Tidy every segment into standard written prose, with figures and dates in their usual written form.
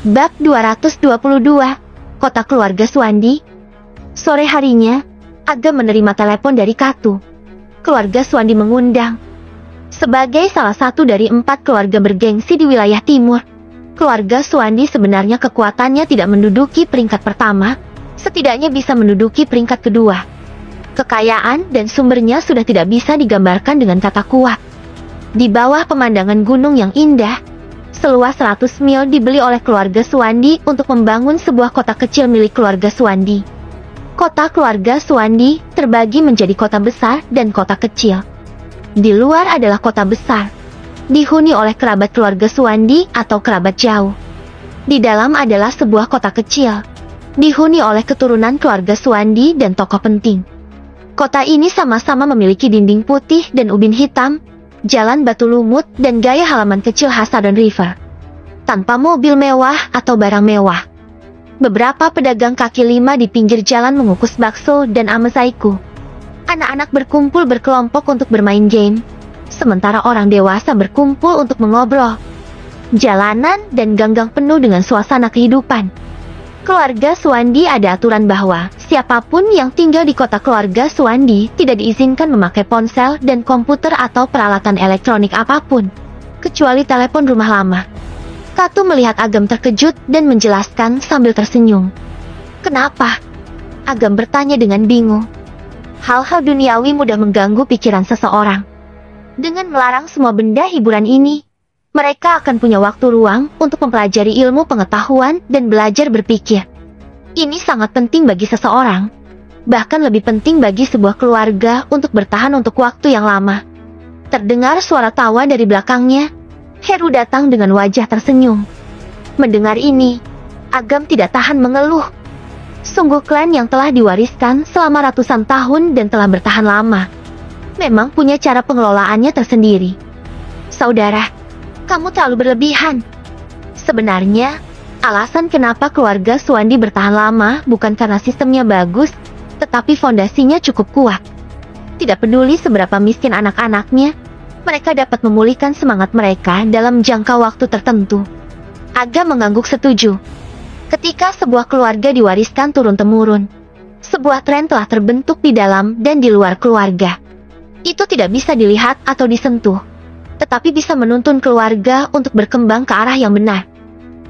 Bab 222, Kota Keluarga Suandi. Sore harinya, Agam menerima telepon dari Katu. Keluarga Suandi mengundang. Sebagai salah satu dari 4 keluarga bergengsi di wilayah timur, keluarga Suandi sebenarnya kekuatannya tidak menduduki peringkat pertama, setidaknya bisa menduduki peringkat kedua. Kekayaan dan sumbernya sudah tidak bisa digambarkan dengan kata kuat. Di bawah pemandangan gunung yang indah, seluas 100 mil dibeli oleh keluarga Suandi untuk membangun sebuah kota kecil milik keluarga Suandi. Kota keluarga Suandi terbagi menjadi kota besar dan kota kecil. Di luar adalah kota besar, dihuni oleh kerabat keluarga Suandi atau kerabat jauh. Di dalam adalah sebuah kota kecil, dihuni oleh keturunan keluarga Suandi dan tokoh penting. Kota ini sama-sama memiliki dinding putih dan ubin hitam, jalan batu lumut dan gaya halaman kecil khas Southern River. Tanpa mobil mewah atau barang mewah. Beberapa pedagang kaki lima di pinggir jalan mengukus bakso dan amesaiku. Anak-anak berkumpul berkelompok untuk bermain game, sementara orang dewasa berkumpul untuk mengobrol. Jalanan dan ganggang penuh dengan suasana kehidupan. Keluarga Suandi ada aturan bahwa siapapun yang tinggal di kota keluarga Suandi tidak diizinkan memakai ponsel dan komputer atau peralatan elektronik apapun, kecuali telepon rumah lama. Katu melihat Agam terkejut dan menjelaskan sambil tersenyum. Kenapa? Agam bertanya dengan bingung. Hal-hal duniawi mudah mengganggu pikiran seseorang. Dengan melarang semua benda hiburan ini, mereka akan punya waktu ruang untuk mempelajari ilmu pengetahuan dan belajar berpikir. Ini sangat penting bagi seseorang, bahkan lebih penting bagi sebuah keluarga untuk bertahan untuk waktu yang lama. Terdengar suara tawa dari belakangnya. Heru datang dengan wajah tersenyum. Mendengar ini, Agam tidak tahan mengeluh. Sungguh klan yang telah diwariskan selama ratusan tahun dan telah bertahan lama, memang punya cara pengelolaannya tersendiri. Saudara, kamu terlalu berlebihan. Sebenarnya, alasan kenapa keluarga Suandi bertahan lama bukan karena sistemnya bagus, tetapi fondasinya cukup kuat. Tidak peduli seberapa miskin anak-anaknya, mereka dapat memulihkan semangat mereka dalam jangka waktu tertentu. Agam mengangguk setuju. Ketika sebuah keluarga diwariskan turun-temurun, sebuah tren telah terbentuk di dalam dan di luar keluarga. Itu tidak bisa dilihat atau disentuh, tetapi bisa menuntun keluarga untuk berkembang ke arah yang benar.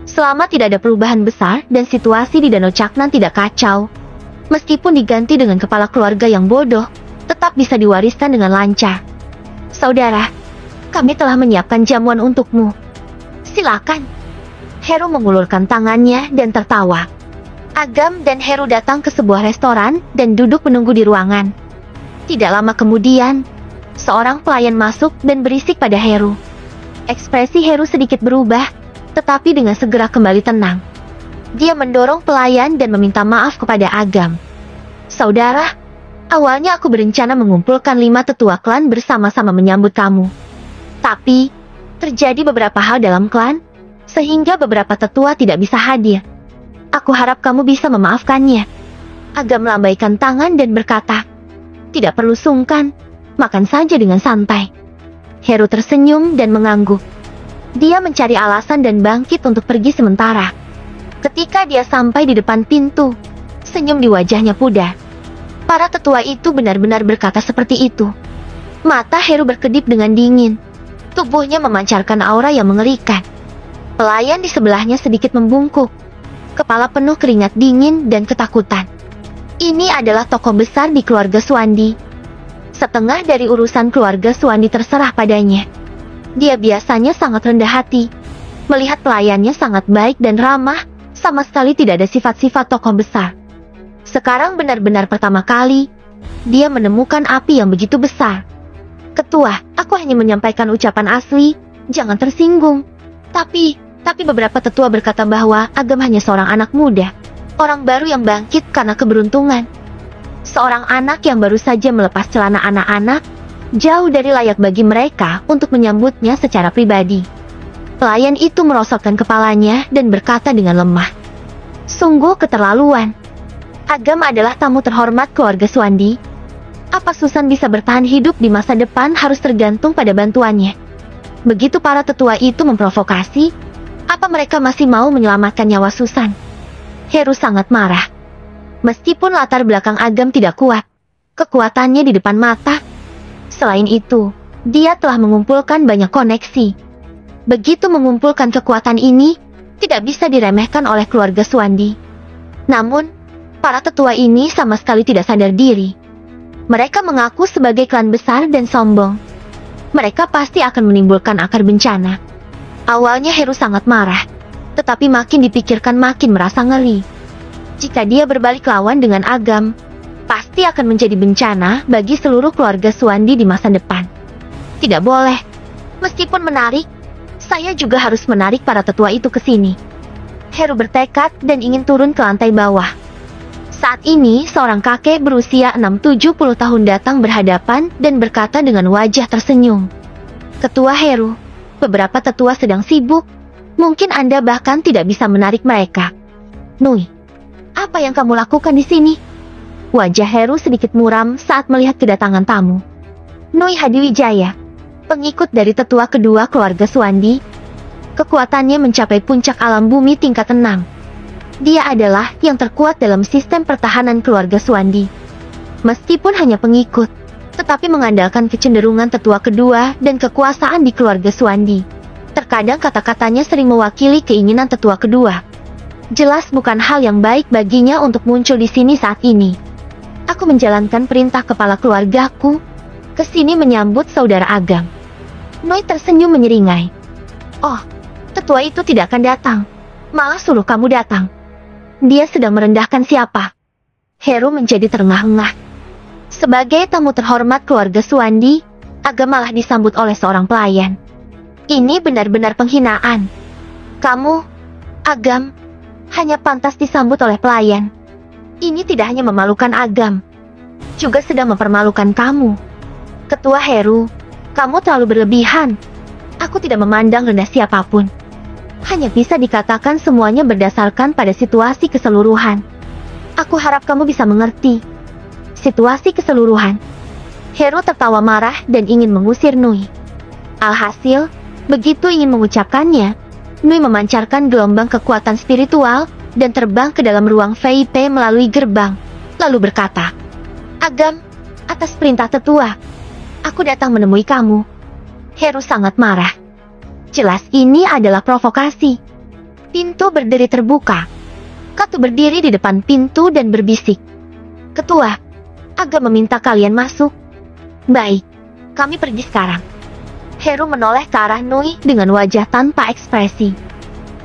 Selama tidak ada perubahan besar dan situasi di Danau Caknan tidak kacau, meskipun diganti dengan kepala keluarga yang bodoh, tetap bisa diwariskan dengan lancar. Saudara, kami telah menyiapkan jamuan untukmu. Silakan. Heru mengulurkan tangannya dan tertawa. Agam dan Heru datang ke sebuah restoran dan duduk menunggu di ruangan. Tidak lama kemudian, seorang pelayan masuk dan berisik pada Heru. Ekspresi Heru sedikit berubah, tetapi dengan segera kembali tenang. Dia mendorong pelayan dan meminta maaf kepada Agam. Saudara, awalnya aku berencana mengumpulkan 5 tetua klan bersama-sama menyambut kamu. Tapi, terjadi beberapa hal dalam klan, sehingga beberapa tetua tidak bisa hadir. Aku harap kamu bisa memaafkannya. Agam melambaikan tangan dan berkata, tidak perlu sungkan, makan saja dengan santai. Heru tersenyum dan mengangguk. Dia mencari alasan dan bangkit untuk pergi sementara. Ketika dia sampai di depan pintu, senyum di wajahnya pudar. Para tetua itu benar-benar berkata seperti itu. Mata Heru berkedip dengan dingin. Tubuhnya memancarkan aura yang mengerikan. Pelayan di sebelahnya sedikit membungkuk. Kepala penuh keringat dingin dan ketakutan. Ini adalah tokoh besar di keluarga Suandi. Setengah dari urusan keluarga Suandi terserah padanya. Dia biasanya sangat rendah hati. Melihat pelayannya sangat baik dan ramah, sama sekali tidak ada sifat-sifat tokoh besar. Sekarang benar-benar pertama kali, dia menemukan api yang begitu besar. Ketua, aku hanya menyampaikan ucapan asli, jangan tersinggung. Tapi beberapa tetua berkata bahwa Agam hanya seorang anak muda. Orang baru yang bangkit karena keberuntungan. Seorang anak yang baru saja melepas celana anak-anak, jauh dari layak bagi mereka untuk menyambutnya secara pribadi. Pelayan itu merosotkan kepalanya dan berkata dengan lemah. Sungguh keterlaluan. Agam adalah tamu terhormat keluarga Suandi. Apa Susan bisa bertahan hidup di masa depan harus tergantung pada bantuannya. Begitu para tetua itu memprovokasi, Apa mereka masih mau menyelamatkan nyawa Susan? Heru sangat marah. Meskipun latar belakang Agam tidak kuat, kekuatannya di depan mata. Selain itu, dia telah mengumpulkan banyak koneksi. Begitu mengumpulkan kekuatan ini, tidak bisa diremehkan oleh keluarga Suandi. Namun, para tetua ini sama sekali tidak sadar diri. Mereka mengaku sebagai klan besar dan sombong. Mereka pasti akan menimbulkan akar bencana. Awalnya Heru sangat marah, tetapi makin dipikirkan makin merasa ngeri. Jika dia berbalik lawan dengan Agam, pasti akan menjadi bencana bagi seluruh keluarga Suandi di masa depan. Tidak boleh. Meskipun menarik, saya juga harus menarik para tetua itu ke sini. Heru bertekad dan ingin turun ke lantai bawah. Saat ini, seorang kakek berusia 6-70 tahun datang berhadapan dan berkata dengan wajah tersenyum. Ketua Heru, beberapa tetua sedang sibuk. Mungkin Anda bahkan tidak bisa menarik mereka. Nui, apa yang kamu lakukan di sini? Wajah Heru sedikit muram saat melihat kedatangan tamu. Nui Hadiwijaya, pengikut dari tetua kedua keluarga Suandi. Kekuatannya mencapai puncak alam bumi tingkat 6. Dia adalah yang terkuat dalam sistem pertahanan keluarga Suandi. Meskipun hanya pengikut, tetapi mengandalkan kecenderungan tetua kedua dan kekuasaan di keluarga Suandi. Terkadang kata-katanya sering mewakili keinginan tetua kedua. Jelas bukan hal yang baik baginya untuk muncul di sini saat ini. Aku menjalankan perintah kepala keluargaku, ke sini menyambut saudara Agam. Noi tersenyum menyeringai. Oh, tetua itu tidak akan datang. Malah suruh kamu datang. Dia sedang merendahkan siapa? Heru menjadi terengah-engah. Sebagai tamu terhormat keluarga Suandi, Agam malah disambut oleh seorang pelayan. Ini benar-benar penghinaan. Kamu, Agam, hanya pantas disambut oleh pelayan. Ini tidak hanya memalukan Agam, juga sedang mempermalukan kamu. Ketua Heru, kamu terlalu berlebihan. Aku tidak memandang rendah siapapun. Hanya bisa dikatakan semuanya berdasarkan pada situasi keseluruhan. Aku harap kamu bisa mengerti. Situasi keseluruhan. Heru tertawa marah dan ingin mengusir Nui. Alhasil, begitu ingin mengucapkannya, Nui memancarkan gelombang kekuatan spiritual dan terbang ke dalam ruang VIP melalui gerbang, lalu berkata, Agam, atas perintah tetua, aku datang menemui kamu. Heru sangat marah. Jelas ini adalah provokasi. Pintu berdiri terbuka. Katu berdiri di depan pintu dan berbisik. Ketua, Agam meminta kalian masuk. Baik, kami pergi sekarang. Heru menoleh ke arah Nui dengan wajah tanpa ekspresi.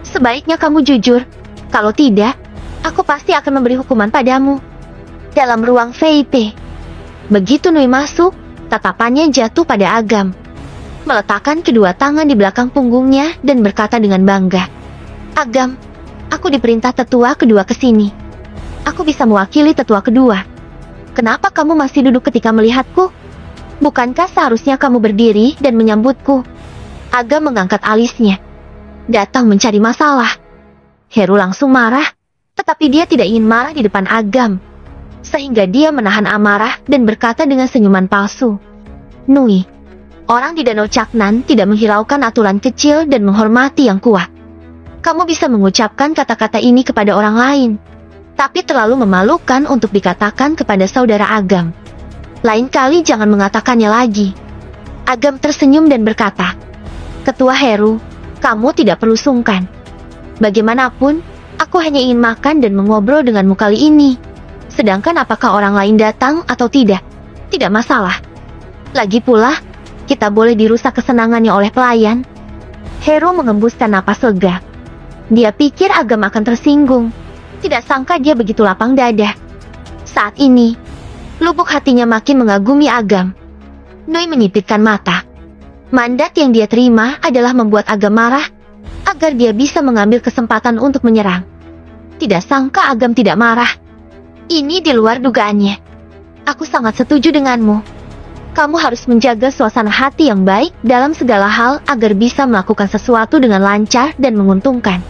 Sebaiknya kamu jujur. Kalau tidak, aku pasti akan memberi hukuman padamu. Dalam ruang VIP. Begitu Nui masuk, tatapannya jatuh pada Agam. Meletakkan kedua tangan di belakang punggungnya dan berkata dengan bangga. Agam, aku diperintah tetua kedua ke sini. Aku bisa mewakili tetua kedua. Kenapa kamu masih duduk ketika melihatku? Bukankah seharusnya kamu berdiri dan menyambutku? Agam mengangkat alisnya. Datang mencari masalah. Heru langsung marah, tetapi dia tidak ingin marah di depan Agam. Sehingga dia menahan amarah dan berkata dengan senyuman palsu. Nui, orang di Danau Caknan tidak menghiraukan aturan kecil dan menghormati yang kuat. Kamu bisa mengucapkan kata-kata ini kepada orang lain, tapi terlalu memalukan untuk dikatakan kepada saudara Agam. Lain kali jangan mengatakannya lagi. Agam tersenyum dan berkata, Ketua Heru, kamu tidak perlu sungkan. Bagaimanapun, aku hanya ingin makan dan mengobrol denganmu kali ini. Sedangkan apakah orang lain datang atau tidak, tidak masalah. Lagi pula, kita boleh dirusak kesenangannya oleh pelayan. Heru mengembuskan napas lega. Dia pikir Agam akan tersinggung. Tidak sangka dia begitu lapang dada. Saat ini, lubuk hatinya makin mengagumi Agam. Nui menyipitkan mata. Mandat yang dia terima adalah membuat Agam marah, agar dia bisa mengambil kesempatan untuk menyerang. Tidak sangka Agam tidak marah. Ini di luar dugaannya. Aku sangat setuju denganmu. Kamu harus menjaga suasana hati yang baik dalam segala hal agar bisa melakukan sesuatu dengan lancar dan menguntungkan.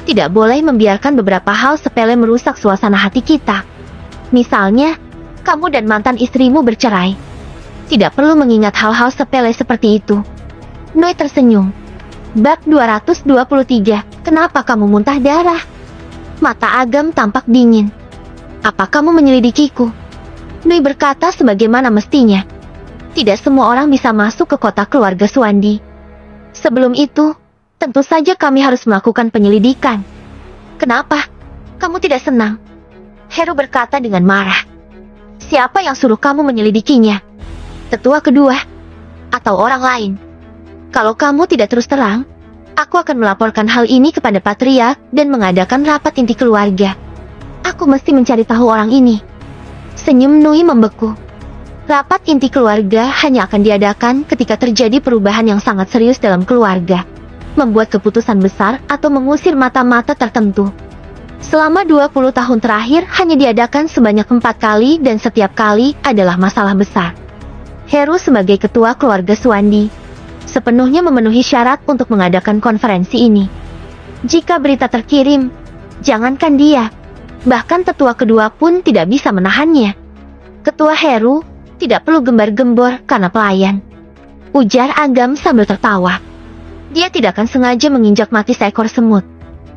Tidak boleh membiarkan beberapa hal sepele merusak suasana hati kita. Misalnya, kamu dan mantan istrimu bercerai. Tidak perlu mengingat hal-hal sepele seperti itu. Nui tersenyum. Bab 223, kenapa kamu muntah darah? Mata Agam tampak dingin. Apa kamu menyelidikiku? Nui berkata sebagaimana mestinya. Tidak semua orang bisa masuk ke kota keluarga Suandi. Sebelum itu, tentu saja kami harus melakukan penyelidikan. Kenapa? Kamu tidak senang? Heru berkata dengan marah. Siapa yang suruh kamu menyelidikinya? Tetua kedua? Atau orang lain? Kalau kamu tidak terus terang, aku akan melaporkan hal ini kepada Patriark dan mengadakan rapat inti keluarga. Aku mesti mencari tahu orang ini. Senyum Nui membeku. Rapat inti keluarga hanya akan diadakan ketika terjadi perubahan yang sangat serius dalam keluarga. Membuat keputusan besar atau mengusir mata-mata tertentu. Selama 20 tahun terakhir hanya diadakan sebanyak 4 kali dan setiap kali adalah masalah besar. Heru sebagai ketua keluarga Suandi sepenuhnya memenuhi syarat untuk mengadakan konferensi ini. Jika berita terkirim, jangankan dia, bahkan tetua kedua pun tidak bisa menahannya. Ketua Heru tidak perlu gembar-gembor karena pelayan. Ujar Agam sambil tertawa. Dia tidak akan sengaja menginjak mati seekor semut.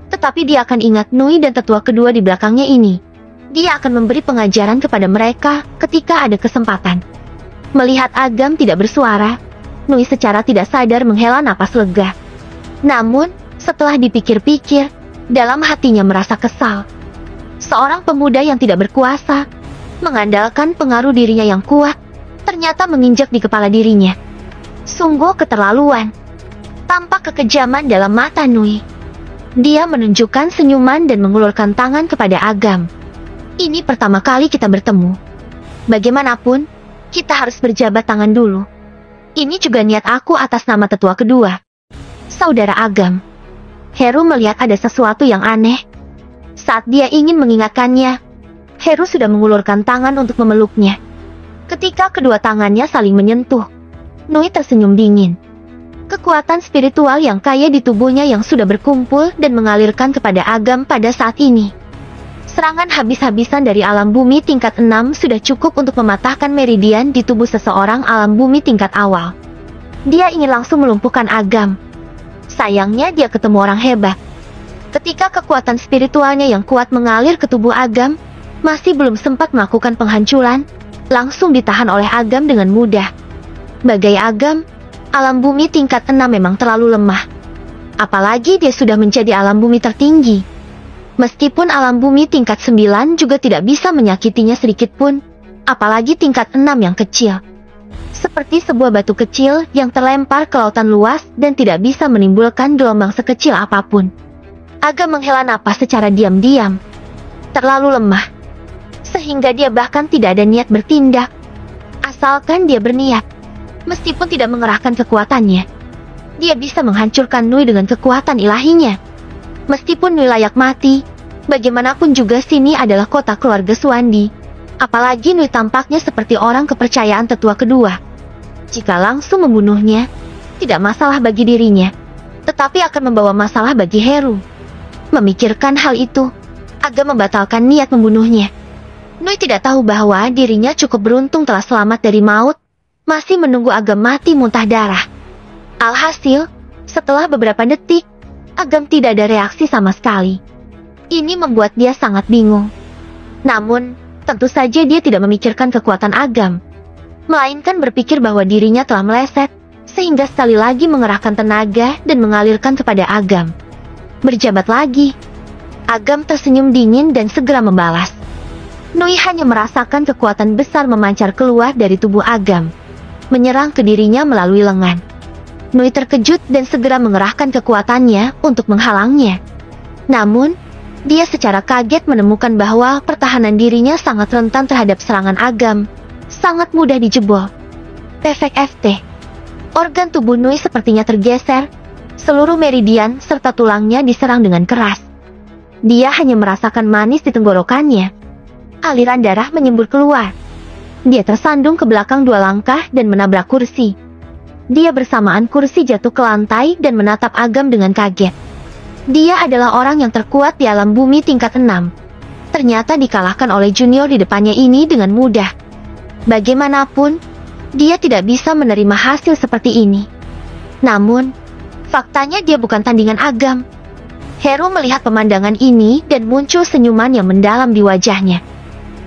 Tetapi dia akan ingat Nui dan tetua kedua di belakangnya ini. Dia akan memberi pengajaran kepada mereka ketika ada kesempatan. Melihat Agam tidak bersuara, Nui secara tidak sadar menghela napas lega. Namun, setelah dipikir-pikir, dalam hatinya merasa kesal. Seorang pemuda yang tidak berkuasa, mengandalkan pengaruh dirinya yang kuat, ternyata menginjak di kepala dirinya. Sungguh keterlaluan. Tampak kekejaman dalam mata Nui. Dia menunjukkan senyuman dan mengulurkan tangan kepada Agam. Ini pertama kali kita bertemu. Bagaimanapun, kita harus berjabat tangan dulu. Ini juga niat aku atas nama tetua kedua. Saudara Agam. Heru melihat ada sesuatu yang aneh. Saat dia ingin mengingatkannya, Heru sudah mengulurkan tangan untuk memeluknya. Ketika kedua tangannya saling menyentuh, Nui tersenyum dingin. Kekuatan spiritual yang kaya di tubuhnya yang sudah berkumpul dan mengalirkan kepada Agam pada saat ini. Serangan habis-habisan dari alam bumi tingkat 6 sudah cukup untuk mematahkan meridian di tubuh seseorang alam bumi tingkat awal. Dia ingin langsung melumpuhkan Agam. Sayangnya dia ketemu orang hebat. Ketika kekuatan spiritualnya yang kuat mengalir ke tubuh Agam, masih belum sempat melakukan penghancuran, langsung ditahan oleh Agam dengan mudah. Bagai Agam, alam bumi tingkat 6 memang terlalu lemah. Apalagi dia sudah menjadi alam bumi tertinggi. Meskipun alam bumi tingkat 9 juga tidak bisa menyakitinya sedikit pun, apalagi tingkat 6 yang kecil. Seperti sebuah batu kecil yang terlempar ke lautan luas dan tidak bisa menimbulkan gelombang sekecil apapun. Agam menghela napas secara diam-diam. Terlalu lemah. Sehingga dia bahkan tidak ada niat bertindak. Asalkan dia berniat. Meskipun tidak mengerahkan kekuatannya, dia bisa menghancurkan Nui dengan kekuatan ilahinya. Meskipun Nui layak mati, bagaimanapun juga sini adalah kota keluarga Suandi. Apalagi Nui tampaknya seperti orang kepercayaan tetua kedua. Jika langsung membunuhnya, tidak masalah bagi dirinya, tetapi akan membawa masalah bagi Heru. Memikirkan hal itu, Agam membatalkan niat membunuhnya. Nui tidak tahu bahwa dirinya cukup beruntung telah selamat dari maut, masih menunggu Agam mati muntah darah. Alhasil, setelah beberapa detik, Agam tidak ada reaksi sama sekali. Ini membuat dia sangat bingung. Namun, tentu saja dia tidak memikirkan kekuatan Agam, melainkan berpikir bahwa dirinya telah meleset, sehingga sekali lagi mengerahkan tenaga dan mengalirkan kepada Agam. Berjabat lagi. Agam tersenyum dingin dan segera membalas. Nui hanya merasakan kekuatan besar memancar keluar dari tubuh Agam, menyerang ke dirinya melalui lengan. Nui terkejut dan segera mengerahkan kekuatannya untuk menghalangnya. Namun, dia secara kaget menemukan bahwa pertahanan dirinya sangat rentan terhadap serangan Agam, sangat mudah dijebol. Efek FT. Organ tubuh Nui sepertinya tergeser, seluruh meridian serta tulangnya diserang dengan keras. Dia hanya merasakan manis di tenggorokannya. Aliran darah menyembur keluar. Dia tersandung ke belakang 2 langkah dan menabrak kursi. Dia bersamaan kursi jatuh ke lantai dan menatap Agam dengan kaget. Dia adalah orang yang terkuat di alam bumi tingkat 6. Ternyata dikalahkan oleh junior di depannya ini dengan mudah. Bagaimanapun, dia tidak bisa menerima hasil seperti ini. Namun, Faktanya dia bukan tandingan Agam. Heru melihat pemandangan ini dan muncul senyuman yang mendalam di wajahnya.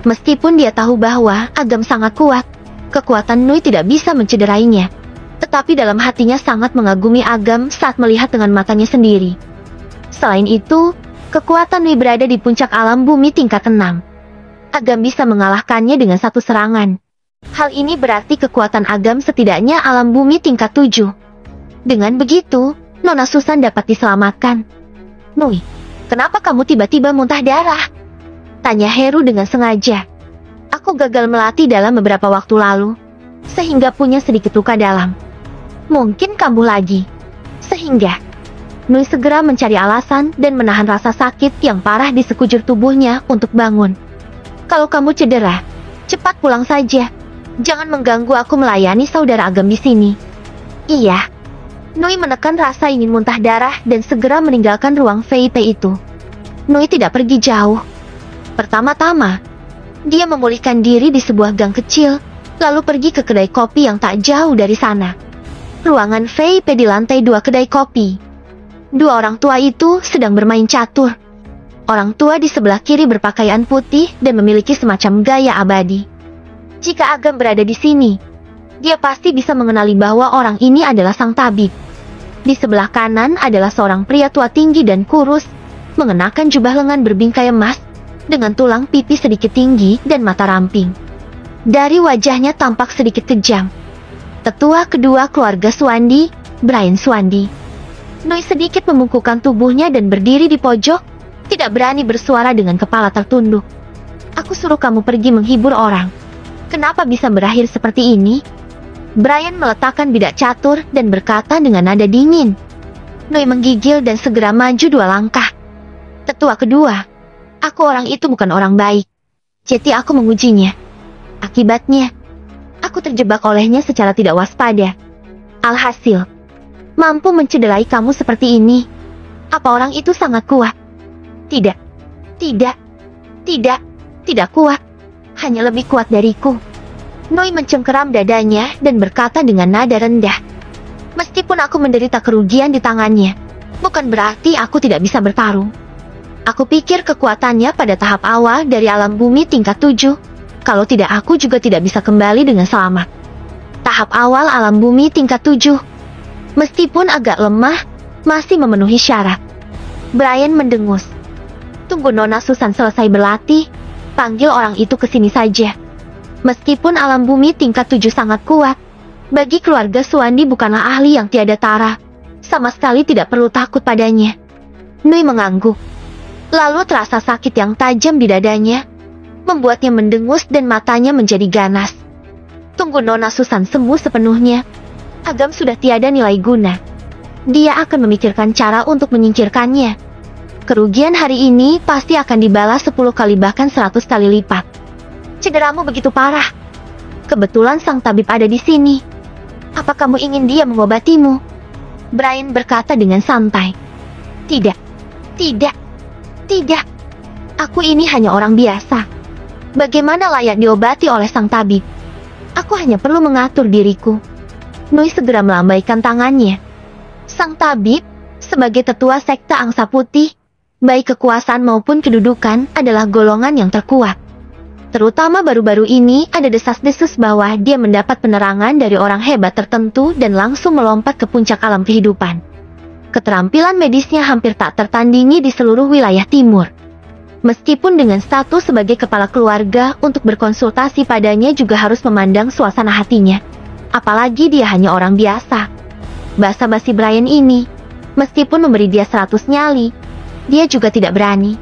Meskipun dia tahu bahwa Agam sangat kuat, kekuatan Nui tidak bisa mencederainya. Tetapi dalam hatinya sangat mengagumi Agam saat melihat dengan matanya sendiri. Selain itu, kekuatan Nui berada di puncak alam bumi tingkat 6. Agam bisa mengalahkannya dengan satu serangan. Hal ini berarti kekuatan Agam setidaknya alam bumi tingkat 7. Dengan begitu, Nona Susan dapat diselamatkan. Nui, kenapa kamu tiba-tiba muntah darah? Tanya Heru dengan sengaja. Aku gagal melatih dalam beberapa waktu lalu, sehingga punya sedikit luka dalam. Mungkin kambuh lagi. Sehingga Nui segera mencari alasan dan menahan rasa sakit yang parah di sekujur tubuhnya untuk bangun. Kalau kamu cedera, cepat pulang saja. Jangan mengganggu aku melayani saudara Agam di sini. Iya. Nui menekan rasa ingin muntah darah dan segera meninggalkan ruang VIP itu. Nui tidak pergi jauh. Pertama-tama, dia memulihkan diri di sebuah gang kecil, lalu pergi ke kedai kopi yang tak jauh dari sana. Ruangan VIP di lantai 2 kedai kopi. Dua orang tua itu sedang bermain catur. Orang tua di sebelah kiri berpakaian putih dan memiliki semacam gaya abadi. Jika Agam berada di sini, dia pasti bisa mengenali bahwa orang ini adalah sang tabib. Di sebelah kanan adalah seorang pria tua tinggi dan kurus, mengenakan jubah lengan berbingkai emas, dengan tulang pipi sedikit tinggi dan mata ramping. Dari wajahnya tampak sedikit kejam. Tetua kedua keluarga Suandi, Brian Suandi. Nui sedikit membungkukkan tubuhnya dan berdiri di pojok, tidak berani bersuara dengan kepala tertunduk. Aku suruh kamu pergi menghibur orang. Kenapa bisa berakhir seperti ini? Brian meletakkan bidak catur dan berkata dengan nada dingin. Nui menggigil dan segera maju 2 langkah. Tetua kedua, aku orang itu bukan orang baik. Jadi aku mengujinya. Akibatnya, aku terjebak olehnya secara tidak waspada. Alhasil, mampu mencederai kamu seperti ini. Apa orang itu sangat kuat? Tidak, tidak, tidak, tidak kuat. Hanya lebih kuat dariku. Nui mencengkeram dadanya dan berkata dengan nada rendah. Meskipun aku menderita kerugian di tangannya, bukan berarti aku tidak bisa bertarung. Aku pikir kekuatannya pada tahap awal dari alam bumi tingkat 7. Kalau tidak aku juga tidak bisa kembali dengan selamat. Tahap awal alam bumi tingkat 7. Meskipun agak lemah, masih memenuhi syarat. Brian mendengus. Tunggu Nona Susan selesai berlatih, panggil orang itu ke sini saja. Meskipun alam bumi tingkat 7 sangat kuat, bagi keluarga Suandi bukanlah ahli yang tiada tara. Sama sekali tidak perlu takut padanya. Nui mengangguk. Lalu terasa sakit yang tajam di dadanya, membuatnya mendengus dan matanya menjadi ganas. Tunggu Nona Susan sembuh sepenuhnya. Agam sudah tiada nilai guna. Dia akan memikirkan cara untuk menyingkirkannya. Kerugian hari ini pasti akan dibalas 10 kali bahkan 100 kali lipat. Cederamu begitu parah. Kebetulan sang tabib ada di sini. Apa kamu ingin dia mengobatimu? Brian berkata dengan santai. Tidak, tidak, tidak. Aku ini hanya orang biasa. Bagaimana layak diobati oleh sang tabib? Aku hanya perlu mengatur diriku. Nui segera melambaikan tangannya. Sang tabib, sebagai tetua sekte Angsa Putih, baik kekuasaan maupun kedudukan adalah golongan yang terkuat. Terutama baru-baru ini ada desas-desus bahwa dia mendapat penerangan dari orang hebat tertentu dan langsung melompat ke puncak alam kehidupan. Keterampilan medisnya hampir tak tertandingi di seluruh wilayah timur. Meskipun dengan status sebagai kepala keluarga, untuk berkonsultasi padanya juga harus memandang suasana hatinya. Apalagi dia hanya orang biasa. Basa-basi Brian ini, meskipun memberi dia 100 nyali, dia juga tidak berani.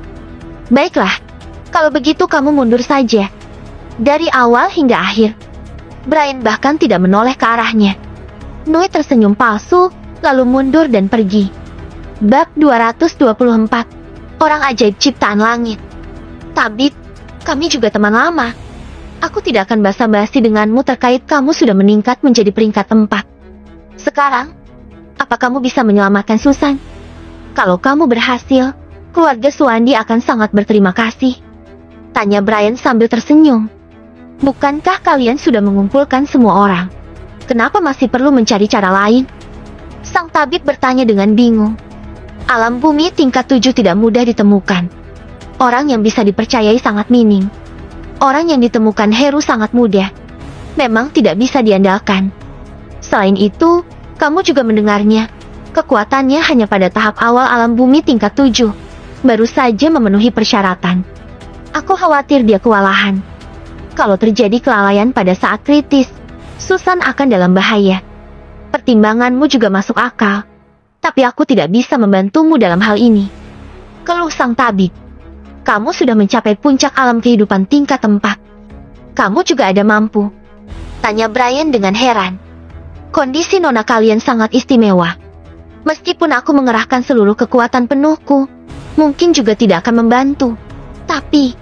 Baiklah. Kalau begitu kamu mundur saja. Dari awal hingga akhir. Brian bahkan tidak menoleh ke arahnya. Nui tersenyum palsu, lalu mundur dan pergi. Bab 224. Orang ajaib ciptaan langit. Tabib, kami juga teman lama. Aku tidak akan basa-basi denganmu terkait kamu sudah meningkat menjadi peringkat 4. Sekarang, apa kamu bisa menyelamatkan Susan? Kalau kamu berhasil, keluarga Suandi akan sangat berterima kasih. Tanya Brian sambil tersenyum. Bukankah kalian sudah mengumpulkan semua orang? Kenapa masih perlu mencari cara lain? Sang tabib bertanya dengan bingung. Alam bumi tingkat 7 tidak mudah ditemukan. Orang yang bisa dipercayai sangat minim. Orang yang ditemukan Heru sangat mudah. Memang tidak bisa diandalkan. Selain itu, kamu juga mendengarnya. Kekuatannya hanya pada tahap awal alam bumi tingkat 7. Baru saja memenuhi persyaratan. Aku khawatir dia kewalahan. Kalau terjadi kelalaian pada saat kritis, Susan akan dalam bahaya. Pertimbanganmu juga masuk akal. Tapi aku tidak bisa membantumu dalam hal ini. Keluh sang tabib. Kamu sudah mencapai puncak alam kehidupan tingkat 4. Kamu juga ada mampu. Tanya Brian dengan heran. Kondisi nona kalian sangat istimewa. Meskipun aku mengerahkan seluruh kekuatan penuhku, mungkin juga tidak akan membantu. Tapi,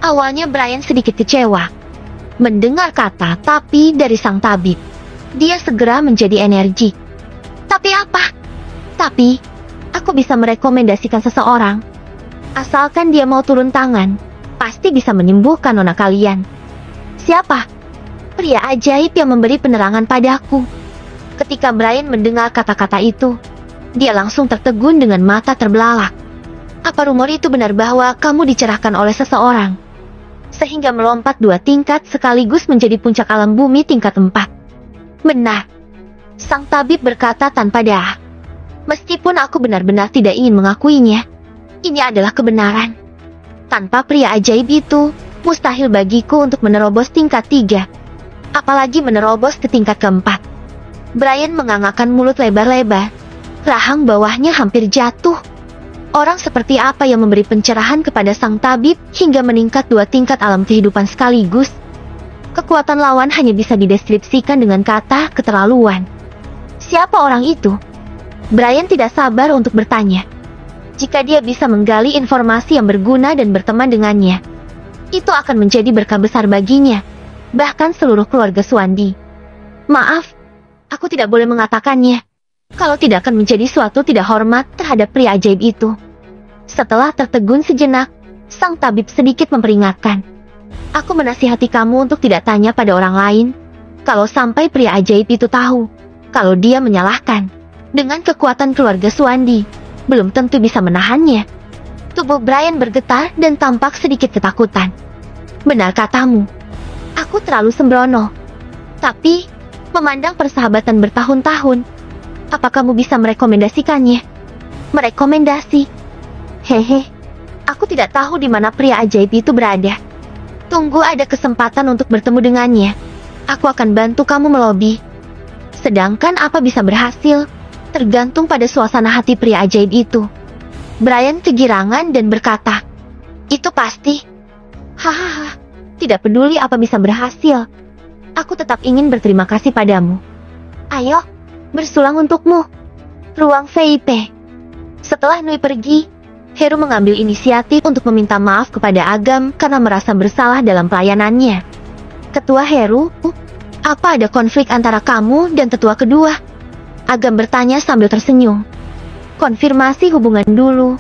awalnya Brian sedikit kecewa. Mendengar kata "tapi" dari sang tabib, dia segera menjadi energik. Tapi apa? Tapi, aku bisa merekomendasikan seseorang. Asalkan dia mau turun tangan, pasti bisa menyembuhkan nona kalian. Siapa? Pria ajaib yang memberi penerangan padaku. Ketika Brian mendengar kata-kata itu, dia langsung tertegun dengan mata terbelalak. Apa rumor itu benar bahwa kamu dicerahkan oleh seseorang, sehingga melompat 2 tingkat sekaligus menjadi puncak alam bumi tingkat 4? Benar. Sang tabib berkata tanpa dahak. Meskipun aku benar-benar tidak ingin mengakuinya, ini adalah kebenaran. Tanpa pria ajaib itu, mustahil bagiku untuk menerobos tingkat 3. Apalagi menerobos ke tingkat keempat. Brian mengangakkan mulut lebar-lebar. Rahang bawahnya hampir jatuh. Orang seperti apa yang memberi pencerahan kepada sang tabib hingga meningkat 2 tingkat alam kehidupan sekaligus? Kekuatan lawan hanya bisa dideskripsikan dengan kata keterlaluan. Siapa orang itu? Brian tidak sabar untuk bertanya. Jika dia bisa menggali informasi yang berguna dan berteman dengannya, itu akan menjadi berkah besar baginya, bahkan seluruh keluarga Suandi. Maaf, aku tidak boleh mengatakannya. Kalau tidak akan menjadi suatu tidak hormat terhadap pria ajaib itu. Setelah tertegun sejenak, sang tabib sedikit memperingatkan. Aku menasihati kamu untuk tidak tanya pada orang lain. Kalau sampai pria ajaib itu tahu, kalau dia menyalahkan, dengan kekuatan keluarga Suandi, belum tentu bisa menahannya. Tubuh Brian bergetar dan tampak sedikit ketakutan. Benar katamu, aku terlalu sembrono. Tapi, memandang persahabatan bertahun-tahun, apa kamu bisa merekomendasikannya? Merekomendasi? Hehe, aku tidak tahu di mana pria ajaib itu berada. Tunggu ada kesempatan untuk bertemu dengannya. Aku akan bantu kamu melobi. Sedangkan apa bisa berhasil, tergantung pada suasana hati pria ajaib itu. Brian kegirangan dan berkata, itu pasti. Hahaha, tidak peduli apa bisa berhasil. Aku tetap ingin berterima kasih padamu. Ayo, bersulang untukmu. Ruang VIP. Setelah Nui pergi, Heru mengambil inisiatif untuk meminta maaf kepada Agam karena merasa bersalah dalam pelayanannya. Ketua Heru, apa ada konflik antara kamu dan tetua kedua? Agam bertanya sambil tersenyum. Konfirmasi hubungan dulu,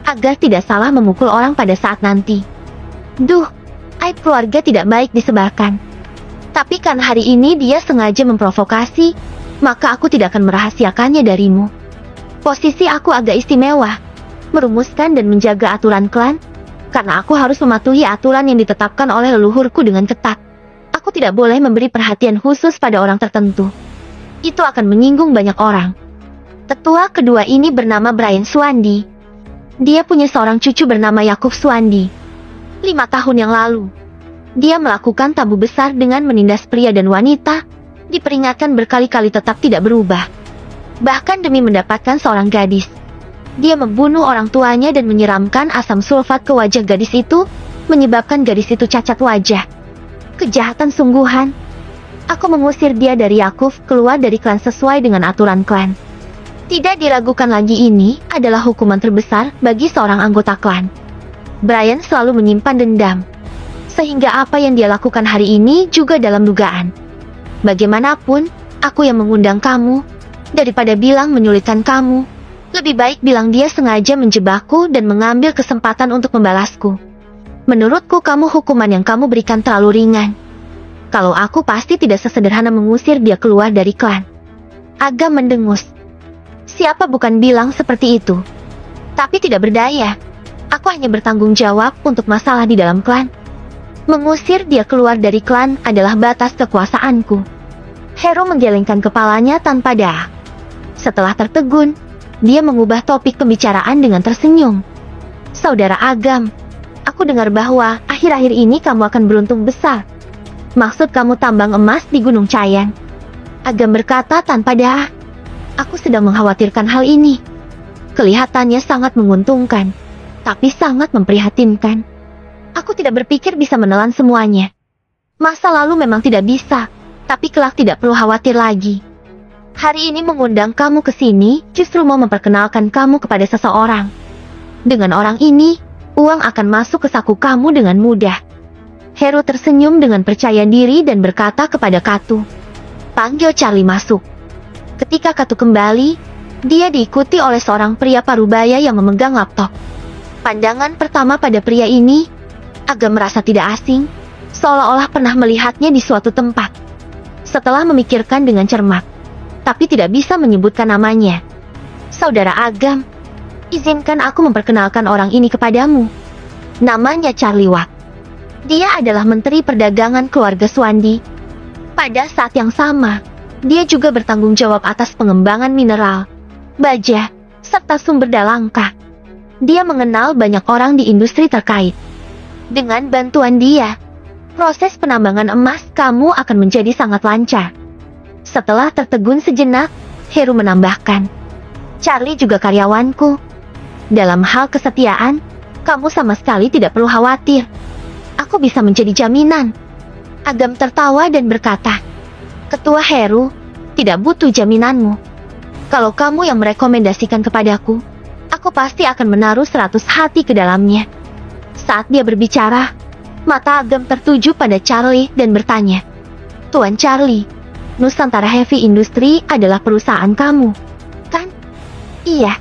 agar tidak salah memukul orang pada saat nanti. Duh, aib keluarga tidak baik disebarkan. Tapi kan hari ini dia sengaja memprovokasi, maka aku tidak akan merahasiakannya darimu. Posisi aku agak istimewa, merumuskan dan menjaga aturan klan, karena aku harus mematuhi aturan yang ditetapkan oleh leluhurku dengan ketat. Aku tidak boleh memberi perhatian khusus pada orang tertentu. Itu akan menyinggung banyak orang. Tetua kedua ini bernama Brian Suandi. Dia punya seorang cucu bernama Yakub Suandi. 5 tahun yang lalu, dia melakukan tabu besar dengan menindas pria dan wanita, diperingatkan berkali-kali tetap tidak berubah. Bahkan demi mendapatkan seorang gadis, dia membunuh orang tuanya dan menyiramkan asam sulfat ke wajah gadis itu, menyebabkan gadis itu cacat wajah. Kejahatan sungguhan. Aku mengusir dia dari Yakub keluar dari klan sesuai dengan aturan klan. Tidak diragukan lagi, ini adalah hukuman terbesar bagi seorang anggota klan. Brian selalu menyimpan dendam, sehingga apa yang dia lakukan hari ini juga dalam dugaan. Bagaimanapun, aku yang mengundang kamu. Daripada bilang menyulitkan kamu, lebih baik bilang dia sengaja menjebakku dan mengambil kesempatan untuk membalasku. Menurutku kamu hukuman yang kamu berikan terlalu ringan. Kalau aku pasti tidak sesederhana mengusir dia keluar dari klan. Agam mendengus. Siapa bukan bilang seperti itu? Tapi tidak berdaya. Aku hanya bertanggung jawab untuk masalah di dalam klan. Mengusir dia keluar dari klan adalah batas kekuasaanku. Hero menggelengkan kepalanya tanpa dah. Setelah tertegun, dia mengubah topik pembicaraan dengan tersenyum. Saudara Agam, aku dengar bahwa akhir-akhir ini kamu akan beruntung besar. Maksud kamu tambang emas di Gunung Cayan? Agam berkata tanpa dah. Aku sedang mengkhawatirkan hal ini. Kelihatannya sangat menguntungkan, tapi sangat memprihatinkan. Aku tidak berpikir bisa menelan semuanya. Masa lalu memang tidak bisa, tapi kelak tidak perlu khawatir lagi. Hari ini mengundang kamu ke sini justru mau memperkenalkan kamu kepada seseorang. Dengan orang ini, uang akan masuk ke saku kamu dengan mudah. Hero tersenyum dengan percaya diri dan berkata kepada Katu. Panggil Charlie masuk. Ketika Katu kembali, dia diikuti oleh seorang pria parubaya yang memegang laptop. Pandangan pertama pada pria ini, Agam merasa tidak asing, seolah-olah pernah melihatnya di suatu tempat. Setelah memikirkan dengan cermat, tapi tidak bisa menyebutkan namanya. Saudara Agam, izinkan aku memperkenalkan orang ini kepadamu. Namanya Charlie Watt. Dia adalah Menteri Perdagangan keluarga Swandi. Pada saat yang sama, dia juga bertanggung jawab atas pengembangan mineral, baja, serta sumber daya langka. Dia mengenal banyak orang di industri terkait. Dengan bantuan dia, proses penambangan emas kamu akan menjadi sangat lancar. Setelah tertegun sejenak, Heru menambahkan, Charlie juga karyawanku. Dalam hal kesetiaan, kamu sama sekali tidak perlu khawatir. Aku bisa menjadi jaminan. Agam tertawa dan berkata, Ketua Heru, tidak butuh jaminanmu. Kalau kamu yang merekomendasikan kepadaku, aku pasti akan menaruh 100 hati ke dalamnya. Saat dia berbicara, mata Agam tertuju pada Charlie dan bertanya, Tuan Charlie, Nusantara Heavy Industry adalah perusahaan kamu, kan? Iya,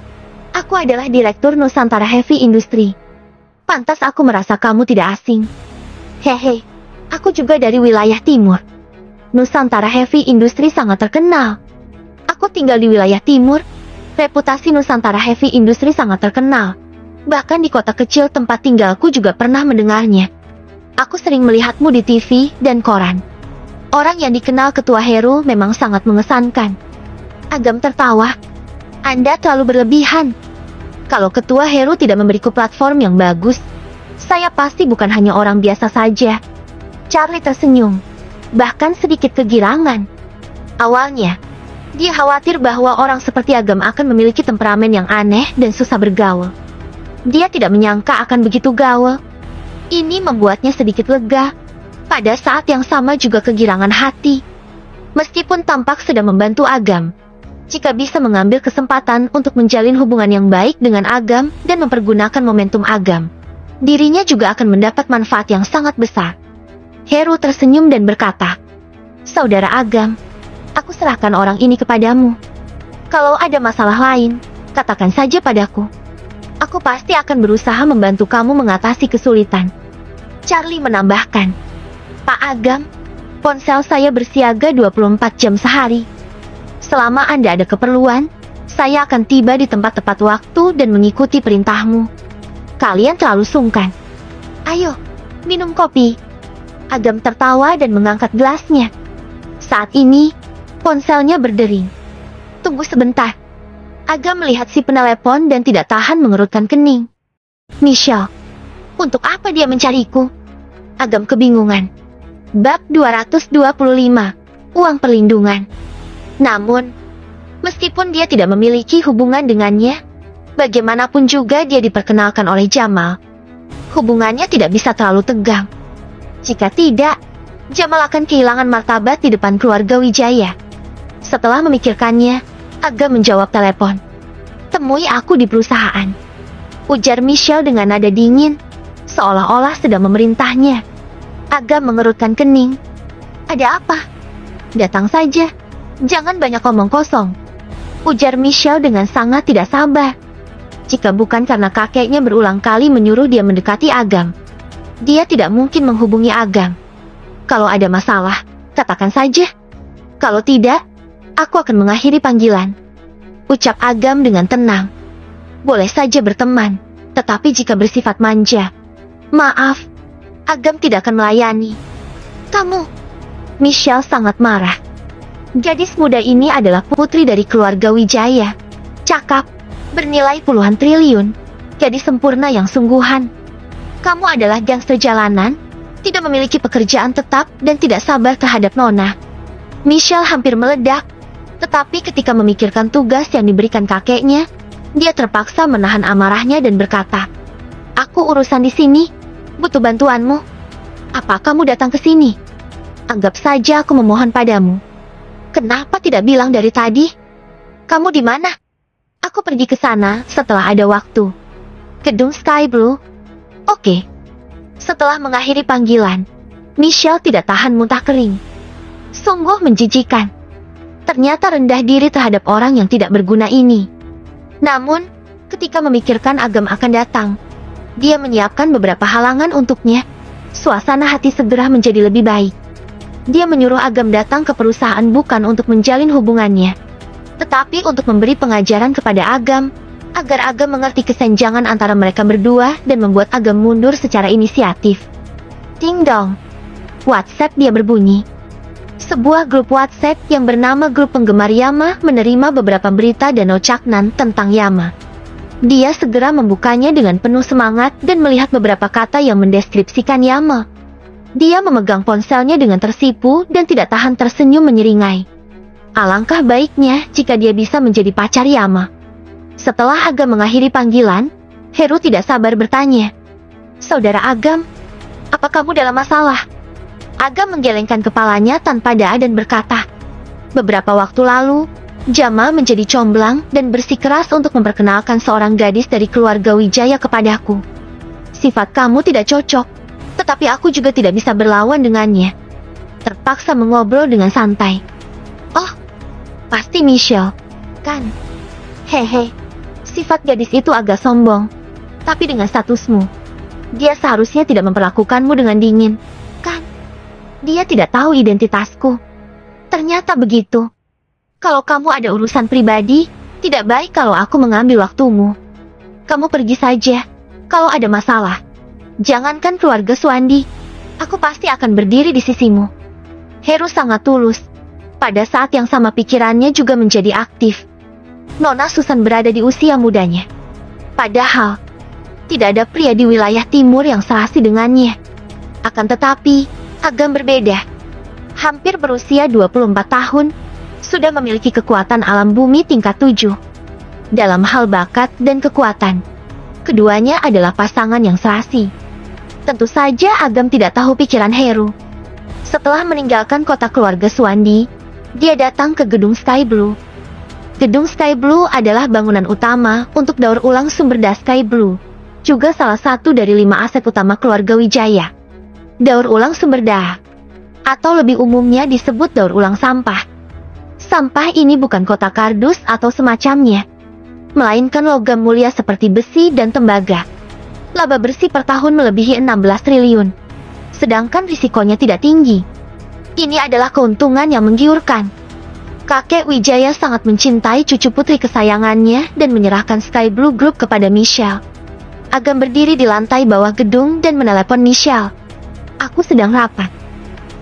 aku adalah Direktur Nusantara Heavy Industry. Pantas aku merasa kamu tidak asing. Hehe, aku juga dari wilayah timur. Nusantara Heavy Industry sangat terkenal. Aku tinggal di wilayah timur. Reputasi Nusantara Heavy Industry sangat terkenal. Bahkan di kota kecil tempat tinggalku juga pernah mendengarnya. Aku sering melihatmu di TV dan koran. Orang yang dikenal Ketua Heru memang sangat mengesankan. Agam tertawa. Anda terlalu berlebihan. Kalau Ketua Heru tidak memberiku platform yang bagus, saya pasti bukan hanya orang biasa saja. Charlie tersenyum, bahkan sedikit kegirangan. Awalnya, dia khawatir bahwa orang seperti Agam akan memiliki temperamen yang aneh dan susah bergaul. Dia tidak menyangka akan begitu gaul. Ini membuatnya sedikit lega. Pada saat yang sama juga kegirangan hati. Meskipun tampak sedang membantu Agam, jika bisa mengambil kesempatan untuk menjalin hubungan yang baik dengan Agam dan mempergunakan momentum Agam, dirinya juga akan mendapat manfaat yang sangat besar. Heru tersenyum dan berkata, Saudara Agam, aku serahkan orang ini kepadamu. Kalau ada masalah lain, katakan saja padaku. Aku pasti akan berusaha membantu kamu mengatasi kesulitan. Charlie menambahkan, Pak Agam, ponsel saya bersiaga 24 jam sehari. Selama Anda ada keperluan, saya akan tiba di tempat tepat waktu dan mengikuti perintahmu. Kalian terlalu sungkan. Ayo, minum kopi. Agam tertawa dan mengangkat gelasnya. Saat ini, ponselnya berdering. Tunggu sebentar. Agam melihat si penelepon dan tidak tahan mengerutkan kening. Michelle, untuk apa dia mencariku? Agam kebingungan. Bab 225, Uang Perlindungan. Namun, meskipun dia tidak memiliki hubungan dengannya, bagaimanapun juga dia diperkenalkan oleh Jamal. Hubungannya tidak bisa terlalu tegang. Jika tidak, Jamal akan kehilangan martabat di depan keluarga Wijaya. Setelah memikirkannya, Agam menjawab telepon. Temui aku di perusahaan, ujar Michelle dengan nada dingin, seolah-olah sedang memerintahnya. Agam mengerutkan kening. Ada apa? Datang saja. Jangan banyak omong kosong, ujar Michelle dengan sangat tidak sabar. Jika bukan karena kakeknya berulang kali menyuruh dia mendekati Agam, dia tidak mungkin menghubungi Agam. Kalau ada masalah, katakan saja. Kalau tidak, aku akan mengakhiri panggilan. ucap Agam dengan tenang. Boleh saja berteman, tetapi jika bersifat manja, maaf, Agam tidak akan melayani. Kamu, Michelle sangat marah. Gadis muda ini adalah putri dari keluarga Wijaya. Cakap, bernilai puluhan triliun, gadis sempurna yang sungguhan. Kamu adalah gangster jalanan, tidak memiliki pekerjaan tetap dan tidak sabar terhadap Nona. Michelle hampir meledak, tetapi ketika memikirkan tugas yang diberikan kakeknya, dia terpaksa menahan amarahnya dan berkata, "Aku urusan di sini, butuh bantuanmu. Apa kamu datang ke sini? Anggap saja aku memohon padamu. Kenapa tidak bilang dari tadi? Kamu di mana?" "Aku pergi ke sana setelah ada waktu." "Gedung Sky Blue." "Oke." Setelah mengakhiri panggilan, Michelle tidak tahan muntah kering. Sungguh menjijikan. Ternyata rendah diri terhadap orang yang tidak berguna ini. Namun, ketika memikirkan Agam akan datang, dia menyiapkan beberapa halangan untuknya. Suasana hati segera menjadi lebih baik. Dia menyuruh Agam datang ke perusahaan bukan untuk menjalin hubungannya, tetapi untuk memberi pengajaran kepada Agam, agar Agam mengerti kesenjangan antara mereka berdua dan membuat Agam mundur secara inisiatif. Ding dong. WhatsApp dia berbunyi. Sebuah grup WhatsApp yang bernama Grup Penggemar Yama menerima beberapa berita dan ocaknan tentang Yama. Dia segera membukanya dengan penuh semangat dan melihat beberapa kata yang mendeskripsikan Yama. Dia memegang ponselnya dengan tersipu dan tidak tahan tersenyum menyeringai. Alangkah baiknya jika dia bisa menjadi pacar Yama. Setelah Agam mengakhiri panggilan, Heru tidak sabar bertanya, "Saudara Agam, apa kamu dalam masalah?" Agam menggelengkan kepalanya tanpa daya dan berkata, "Beberapa waktu lalu, Jama menjadi comblang dan bersikeras untuk memperkenalkan seorang gadis dari keluarga Wijaya kepadaku. Sifat kamu tidak cocok, tetapi aku juga tidak bisa berlawan dengannya." Terpaksa mengobrol dengan santai. "Oh, pasti Michelle, kan? Hehe, sifat gadis itu agak sombong. Tapi dengan statusmu, dia seharusnya tidak memperlakukanmu dengan dingin, kan? Dia tidak tahu identitasku." "Ternyata begitu. Kalau kamu ada urusan pribadi, tidak baik kalau aku mengambil waktumu. Kamu pergi saja. Kalau ada masalah, jangankan keluarga Suandi, aku pasti akan berdiri di sisimu." Heru sangat tulus. Pada saat yang sama pikirannya juga menjadi aktif. Nona Susan berada di usia mudanya. Padahal, tidak ada pria di wilayah timur yang serasi dengannya. Akan tetapi, Agam berbeda. Hampir berusia 24 tahun, sudah memiliki kekuatan alam bumi tingkat 7. Dalam hal bakat dan kekuatan, keduanya adalah pasangan yang serasi. Tentu saja Agam tidak tahu pikiran Heru. Setelah meninggalkan kota keluarga Suandi, dia datang ke Gedung Sky Blue. Gedung Sky Blue adalah bangunan utama untuk daur ulang sumber daya Sky Blue, juga salah satu dari 5 aset utama keluarga Wijaya. Daur ulang sumber daya, atau lebih umumnya disebut daur ulang sampah. Sampah ini bukan kotak kardus atau semacamnya, melainkan logam mulia seperti besi dan tembaga. Laba bersih per tahun melebihi 16 triliun, sedangkan risikonya tidak tinggi. Ini adalah keuntungan yang menggiurkan. Kakek Wijaya sangat mencintai cucu putri kesayangannya dan menyerahkan Sky Blue Group kepada Michelle. Agam berdiri di lantai bawah gedung dan menelepon Michelle. "Aku sedang rapat.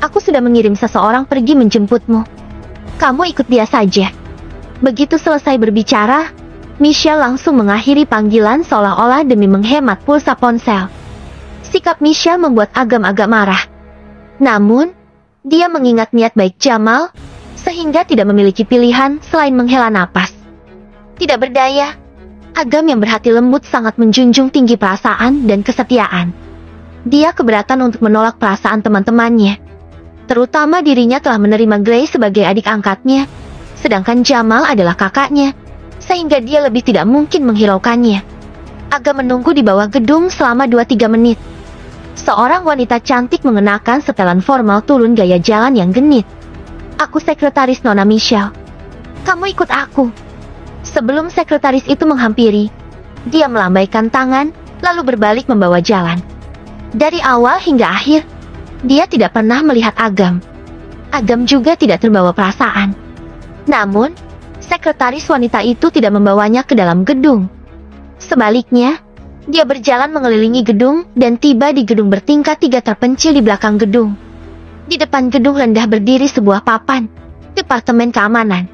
Aku sudah mengirim seseorang pergi menjemputmu. Kamu ikut dia saja." Begitu selesai berbicara, Michelle langsung mengakhiri panggilan seolah-olah demi menghemat pulsa ponsel. Sikap Michelle membuat Agam agak marah. Namun, dia mengingat niat baik Jamal, sehingga tidak memiliki pilihan selain menghela napas. Tidak berdaya, Agam yang berhati lembut sangat menjunjung tinggi perasaan dan kesetiaan. Dia keberatan untuk menolak perasaan teman-temannya. Terutama dirinya telah menerima Grace sebagai adik angkatnya, sedangkan Jamal adalah kakaknya, sehingga dia lebih tidak mungkin menghiraukannya. Agam menunggu di bawah gedung selama 2-3 menit. Seorang wanita cantik mengenakan setelan formal turun gaya jalan yang genit. "Aku sekretaris Nona Michelle. Kamu ikut aku." Sebelum sekretaris itu menghampiri, dia melambaikan tangan, lalu berbalik membawa jalan. Dari awal hingga akhir, dia tidak pernah melihat Agam. Agam juga tidak terbawa perasaan. Namun, Sekretaris wanita itu tidak membawanya ke dalam gedung. Sebaliknya, dia berjalan mengelilingi gedung dan tiba di gedung bertingkat 3 terpencil di belakang gedung. Di depan gedung rendah berdiri sebuah papan, Departemen Keamanan.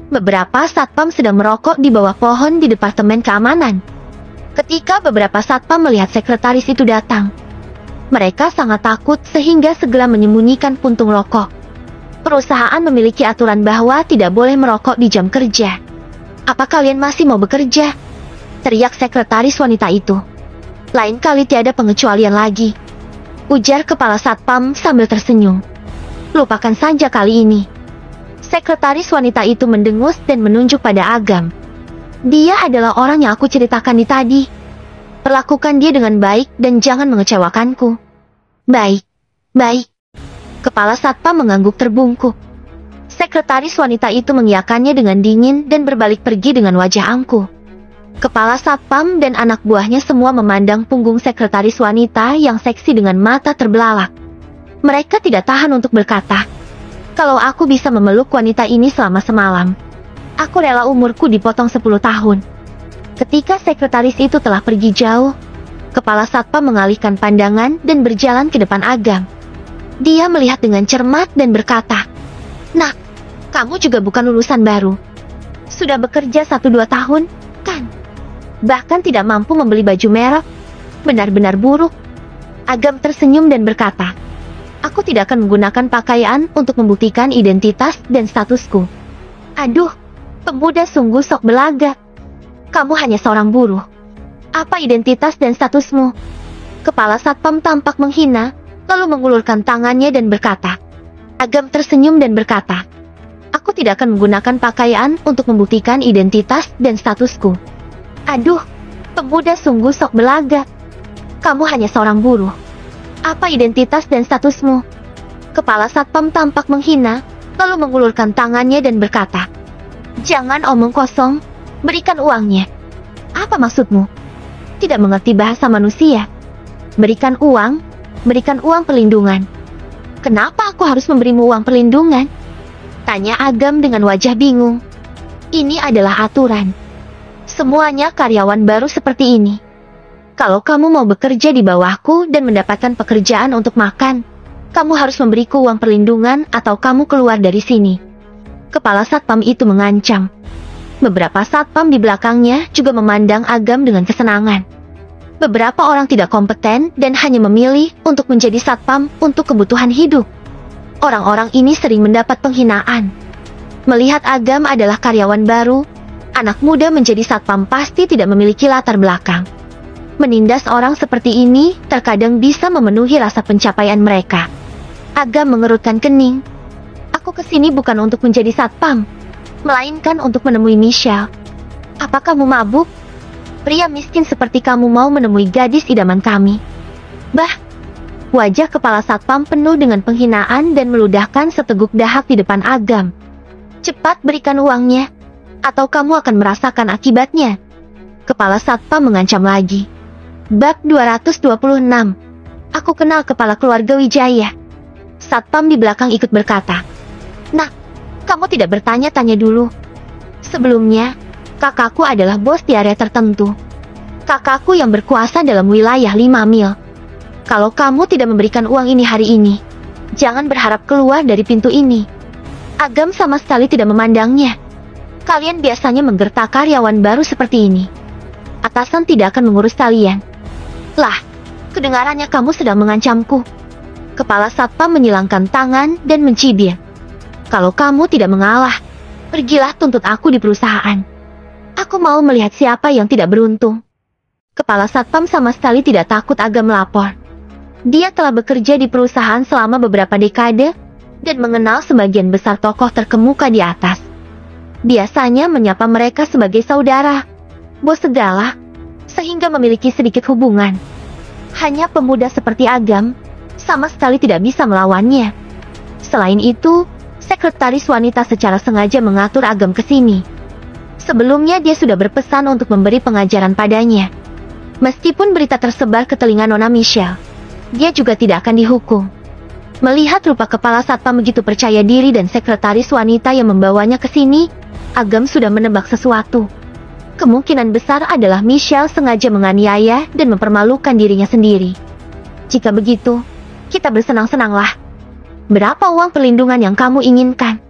Beberapa satpam sedang merokok di bawah pohon di Departemen Keamanan. Ketika beberapa satpam melihat sekretaris itu datang, mereka sangat takut sehingga segera menyembunyikan puntung rokok. Perusahaan memiliki aturan bahwa tidak boleh merokok di jam kerja. Apa kalian masih mau bekerja? Teriak sekretaris wanita itu. Lain kali tiada pengecualian lagi, ujar kepala satpam sambil tersenyum. Lupakan saja kali ini. Sekretaris wanita itu mendengus dan menunjuk pada Agam. Dia adalah orang yang aku ceritakan tadi. Perlakukan dia dengan baik dan jangan mengecewakanku. Baik, baik. Kepala satpam mengangguk terbungkuk. Sekretaris wanita itu mengiyakannya dengan dingin dan berbalik pergi dengan wajah angkuh. Kepala satpam dan anak buahnya semua memandang punggung sekretaris wanita yang seksi dengan mata terbelalak. Mereka tidak tahan untuk berkata, "Kalau aku bisa memeluk wanita ini selama semalam, aku rela umurku dipotong 10 tahun. Ketika sekretaris itu telah pergi jauh, kepala satpam mengalihkan pandangan dan berjalan ke depan Agam. Dia melihat dengan cermat dan berkata, "Nak, kamu juga bukan lulusan baru. Sudah bekerja 1-2 tahun, kan? Bahkan tidak mampu membeli baju merek. Benar-benar buruk." Agam tersenyum dan berkata, "Aku tidak akan menggunakan pakaian untuk membuktikan identitas dan statusku." Aduh, pemuda sungguh sok belaga. Kamu hanya seorang buruh. Apa identitas dan statusmu? Kepala satpam tampak menghina, lalu mengulurkan tangannya dan berkata. Agam tersenyum dan berkata, "Aku tidak akan menggunakan pakaian untuk membuktikan identitas dan statusku." Aduh, pemuda sungguh sok belaga. Kamu hanya seorang buruh. Apa identitas dan statusmu? Kepala satpam tampak menghina, lalu mengulurkan tangannya dan berkata, "Jangan omong kosong, berikan uangnya." Apa maksudmu? Tidak mengerti bahasa manusia. Berikan uang perlindungan. Kenapa aku harus memberimu uang perlindungan? Tanya Agam dengan wajah bingung. Ini adalah aturan. Semuanya karyawan baru seperti ini. Kalau kamu mau bekerja di bawahku dan mendapatkan pekerjaan untuk makan, kamu harus memberiku uang perlindungan atau kamu keluar dari sini. Kepala satpam itu mengancam. Beberapa satpam di belakangnya juga memandang Agam dengan kesenangan. Beberapa orang tidak kompeten dan hanya memilih untuk menjadi satpam untuk kebutuhan hidup. Orang-orang ini sering mendapat penghinaan. Melihat Agam adalah karyawan baru, anak muda menjadi satpam pasti tidak memiliki latar belakang. Menindas orang seperti ini terkadang bisa memenuhi rasa pencapaian mereka. Agam mengerutkan kening. Aku kesini bukan untuk menjadi satpam, melainkan untuk menemui Michelle. Apa kamu mabuk? Pria miskin seperti kamu mau menemui gadis idaman kami? Bah! Wajah kepala satpam penuh dengan penghinaan dan meludahkan seteguk dahak di depan Agam. Cepat berikan uangnya, atau kamu akan merasakan akibatnya. Kepala satpam mengancam lagi. Bab 226. Aku kenal kepala keluarga Wijaya. Satpam di belakang ikut berkata. Nah, kamu tidak bertanya-tanya dulu. Sebelumnya, kakakku adalah bos di area tertentu. Kakakku yang berkuasa dalam wilayah 5 mil. Kalau kamu tidak memberikan uang ini hari ini, jangan berharap keluar dari pintu ini. Agam sama sekali tidak memandangnya. Kalian biasanya menggertak karyawan baru seperti ini. Atasan tidak akan mengurus kalian. Lah, kedengarannya kamu sedang mengancamku. Kepala satpam menyilangkan tangan dan mencibir. Kalau kamu tidak mengalah, pergilah tuntut aku di perusahaan. Aku mau melihat siapa yang tidak beruntung. Kepala satpam sama sekali tidak takut Agam melapor. Dia telah bekerja di perusahaan selama beberapa dekade dan mengenal sebagian besar tokoh terkemuka di atas. Biasanya menyapa mereka sebagai saudara, bos segala, sehingga memiliki sedikit hubungan. Hanya pemuda seperti Agam sama sekali tidak bisa melawannya. Selain itu, sekretaris wanita secara sengaja mengatur Agam ke sini. Sebelumnya dia sudah berpesan untuk memberi pengajaran padanya. Meskipun berita tersebar ke telinga Nona Michelle, dia juga tidak akan dihukum. Melihat rupa kepala satpam begitu percaya diri dan sekretaris wanita yang membawanya ke sini, Agam sudah menebak sesuatu. Kemungkinan besar adalah Michelle sengaja menganiaya dan mempermalukan dirinya sendiri. Jika begitu, kita bersenang-senanglah. Berapa uang perlindungan yang kamu inginkan?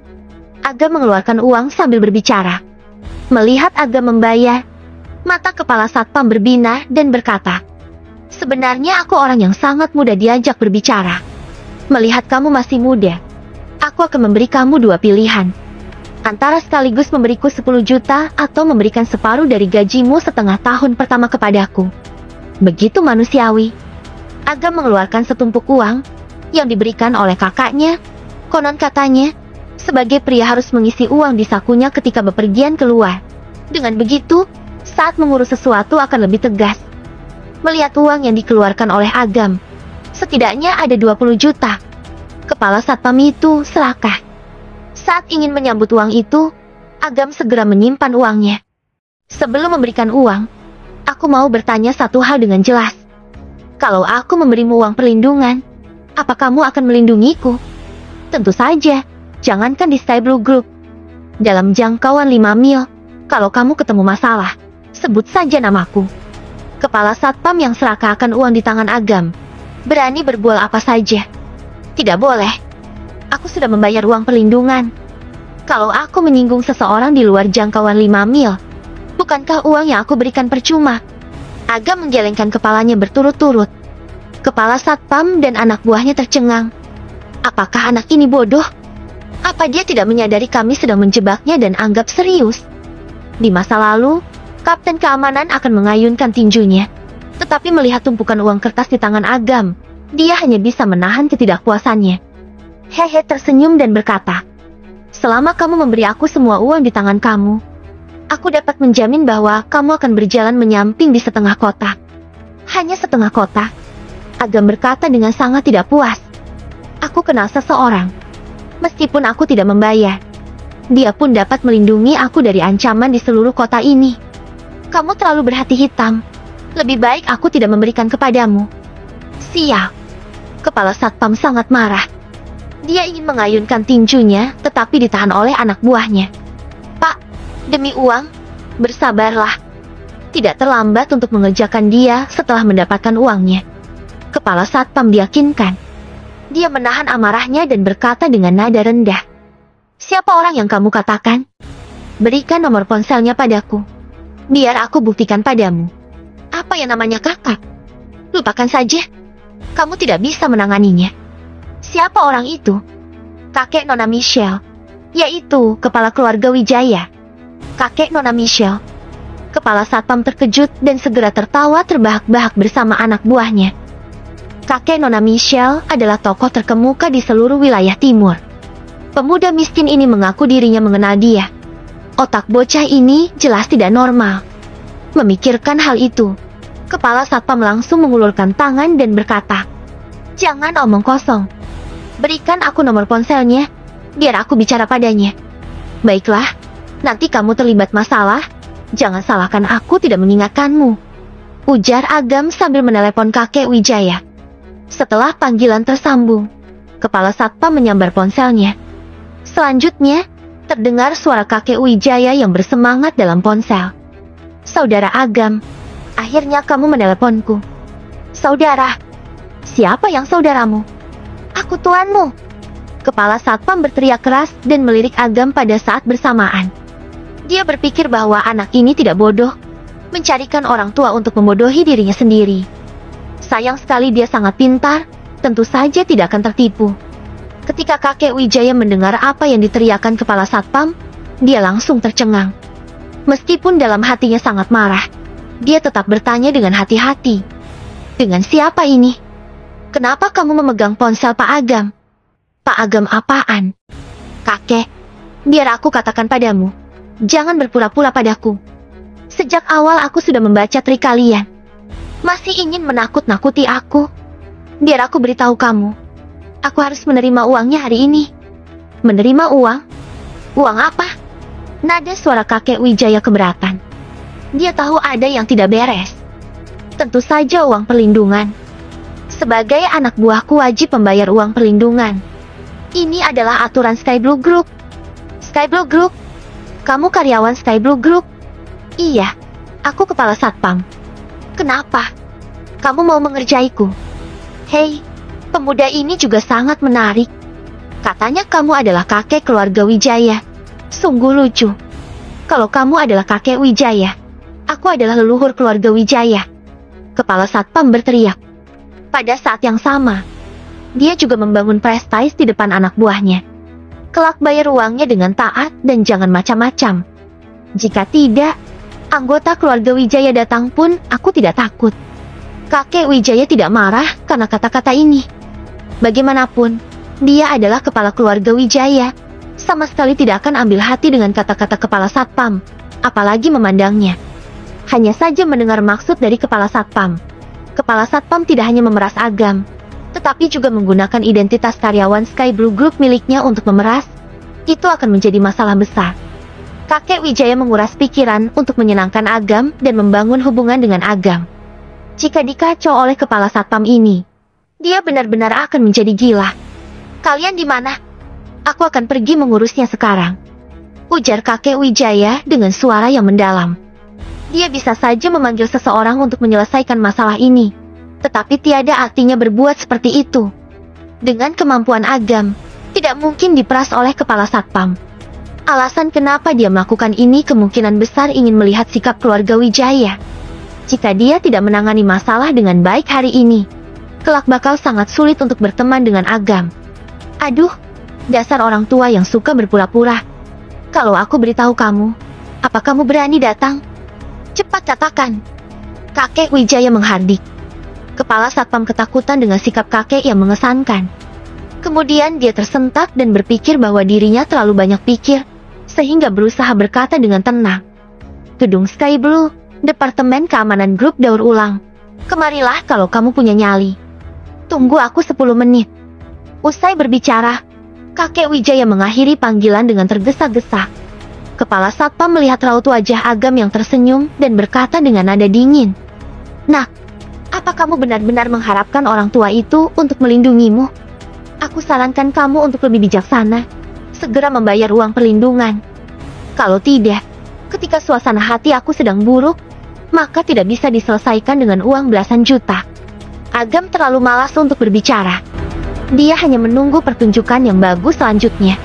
Agam mengeluarkan uang sambil berbicara. Melihat Agam membayar, mata kepala satpam berbinar dan berkata, "Sebenarnya aku orang yang sangat mudah diajak berbicara. Melihat kamu masih muda, aku akan memberi kamu dua pilihan. Antara sekaligus memberiku 10 juta atau memberikan separuh dari gajimu setengah tahun pertama kepadaku." Begitu manusiawi. Agam mengeluarkan setumpuk uang yang diberikan oleh kakaknya. Konon katanya, sebagai pria harus mengisi uang di sakunya ketika bepergian keluar. Dengan begitu, saat mengurus sesuatu akan lebih tegas. Melihat uang yang dikeluarkan oleh Agam, setidaknya ada 20 juta. Kepala satpam itu serakah. Saat ingin menyambut uang itu, Agam segera menyimpan uangnya. "Sebelum memberikan uang, aku mau bertanya satu hal dengan jelas. Kalau aku memberimu uang perlindungan, apa kamu akan melindungiku?" "Tentu saja, jangankan di Sky Blue Group. Dalam jangkauan 5 mil, kalau kamu ketemu masalah, sebut saja namaku." Kepala satpam yang serakah akan uang di tangan Agam berani berbual apa saja. "Tidak boleh. Aku sudah membayar uang perlindungan. Kalau aku menyinggung seseorang di luar jangkauan 5 mil, bukankah uang yang aku berikan percuma?" Agam menggelengkan kepalanya berturut-turut. Kepala satpam dan anak buahnya tercengang. Apakah anak ini bodoh? Apa dia tidak menyadari kami sedang menjebaknya dan anggap serius? Di masa lalu, Kapten Keamanan akan mengayunkan tinjunya. Tetapi melihat tumpukan uang kertas di tangan Agam, dia hanya bisa menahan ketidakpuasannya. Hehe tersenyum dan berkata, "Selama kamu memberi aku semua uang di tangan kamu, aku dapat menjamin bahwa kamu akan berjalan menyamping di setengah kota." "Hanya setengah kota?" Agam berkata dengan sangat tidak puas. "Aku kenal seseorang. Meskipun aku tidak membayar, dia pun dapat melindungi aku dari ancaman di seluruh kota ini. Kamu terlalu berhati hitam. Lebih baik aku tidak memberikan kepadamu." "Sial." Kepala satpam sangat marah. Dia ingin mengayunkan tinjunya, tetapi ditahan oleh anak buahnya. "Pak, demi uang, bersabarlah. Tidak terlambat untuk mengerjakan dia setelah mendapatkan uangnya." Kepala satpam diyakinkan. Dia menahan amarahnya dan berkata dengan nada rendah, "Siapa orang yang kamu katakan? Berikan nomor ponselnya padaku. Biar aku buktikan padamu." "Apa yang namanya kakak? Lupakan saja. Kamu tidak bisa menanganinya." "Siapa orang itu?" "Kakek Nona Michelle, yaitu kepala keluarga Wijaya." "Kakek Nona Michelle." Kepala satpam terkejut dan segera tertawa terbahak-bahak bersama anak buahnya. Kakek Nona Michelle adalah tokoh terkemuka di seluruh wilayah timur. Pemuda miskin ini mengaku dirinya mengenal dia. Otak bocah ini jelas tidak normal. Memikirkan hal itu, kepala satpam langsung mengulurkan tangan dan berkata, "Jangan omong kosong. Berikan aku nomor ponselnya, biar aku bicara padanya." "Baiklah, nanti kamu terlibat masalah, jangan salahkan aku tidak mengingatkanmu," ujar Agam sambil menelepon kakek Wijaya. Setelah panggilan tersambung, kepala satpam menyambar ponselnya. Selanjutnya, terdengar suara kakek Wijaya yang bersemangat dalam ponsel. "Saudara Agam, akhirnya kamu meneleponku." "Saudara? Siapa yang saudaramu?" "Aku tuanmu." Kepala satpam berteriak keras dan melirik Agam pada saat bersamaan. Dia berpikir bahwa anak ini tidak bodoh, mencarikan orang tua untuk membodohi dirinya sendiri. Sayang sekali dia sangat pintar, tentu saja tidak akan tertipu. Ketika kakek Wijaya mendengar apa yang diteriakan kepala satpam, dia langsung tercengang. Meskipun dalam hatinya sangat marah, dia tetap bertanya dengan hati-hati. "Dengan siapa ini? Kenapa kamu memegang ponsel Pak Agam?" "Pak Agam apaan?" "Kakek, biar aku katakan padamu. Jangan berpura-pura padaku. Sejak awal aku sudah membaca trik kalian. Masih ingin menakut-nakuti aku? Biar aku beritahu kamu. Aku harus menerima uangnya hari ini." "Menerima uang? Uang apa?" Nada suara kakek Wijaya keberatan. Dia tahu ada yang tidak beres. Tentu saja uang perlindungan. Sebagai anak buahku wajib membayar uang perlindungan. Ini adalah aturan Sky Blue Group. Sky Blue Group? Kamu karyawan Sky Blue Group? Iya, aku kepala satpam. Kenapa? Kamu mau mengerjaiku? Hei, pemuda ini juga sangat menarik. Katanya kamu adalah kakek keluarga Wijaya. Sungguh lucu. Kalau kamu adalah kakek Wijaya, aku adalah leluhur keluarga Wijaya. Kepala satpam berteriak. Pada saat yang sama, dia juga membangun prestis di depan anak buahnya. Kelak bayar uangnya dengan taat dan jangan macam-macam. Jika tidak, anggota keluarga Wijaya datang pun aku tidak takut. Kakek Wijaya tidak marah karena kata-kata ini. Bagaimanapun, dia adalah kepala keluarga Wijaya. Sama sekali tidak akan ambil hati dengan kata-kata kepala satpam, apalagi memandangnya. Hanya saja mendengar maksud dari kepala satpam. Kepala satpam tidak hanya memeras Agam, tetapi juga menggunakan identitas karyawan Sky Blue Group miliknya untuk memeras. Itu akan menjadi masalah besar. Kakek Wijaya menguras pikiran untuk menyenangkan Agam dan membangun hubungan dengan Agam. Jika dikacau oleh kepala satpam ini, dia benar-benar akan menjadi gila. Kalian di mana? Aku akan pergi mengurusnya sekarang, ujar kakek Wijaya dengan suara yang mendalam. Dia bisa saja memanggil seseorang untuk menyelesaikan masalah ini, tetapi tiada artinya berbuat seperti itu. Dengan kemampuan Agam, tidak mungkin diperas oleh kepala satpam. Alasan kenapa dia melakukan ini kemungkinan besar ingin melihat sikap keluarga Wijaya. Jika dia tidak menangani masalah dengan baik hari ini, kelak bakal sangat sulit untuk berteman dengan Agam. Aduh, dasar orang tua yang suka berpura-pura. Kalau aku beritahu kamu, apa kamu berani datang? Cepat katakan. Kakek Wijaya menghardik. Kepala satpam ketakutan dengan sikap kakek yang mengesankan. Kemudian dia tersentak dan berpikir bahwa dirinya terlalu banyak pikir, sehingga berusaha berkata dengan tenang. Gedung Sky Blue, Departemen Keamanan Grup daur ulang. Kemarilah kalau kamu punya nyali. Tunggu aku 10 menit. Usai berbicara, kakek Wijaya mengakhiri panggilan dengan tergesa-gesa. Kepala satpam melihat raut wajah Agam yang tersenyum dan berkata dengan nada dingin. Nak, apa kamu benar-benar mengharapkan orang tua itu untuk melindungimu? Aku sarankan kamu untuk lebih bijaksana. Segera membayar uang perlindungan. Kalau tidak, ketika suasana hati aku sedang buruk, maka tidak bisa diselesaikan dengan uang belasan juta. Agam terlalu malas untuk berbicara. Dia hanya menunggu pertunjukan yang bagus selanjutnya.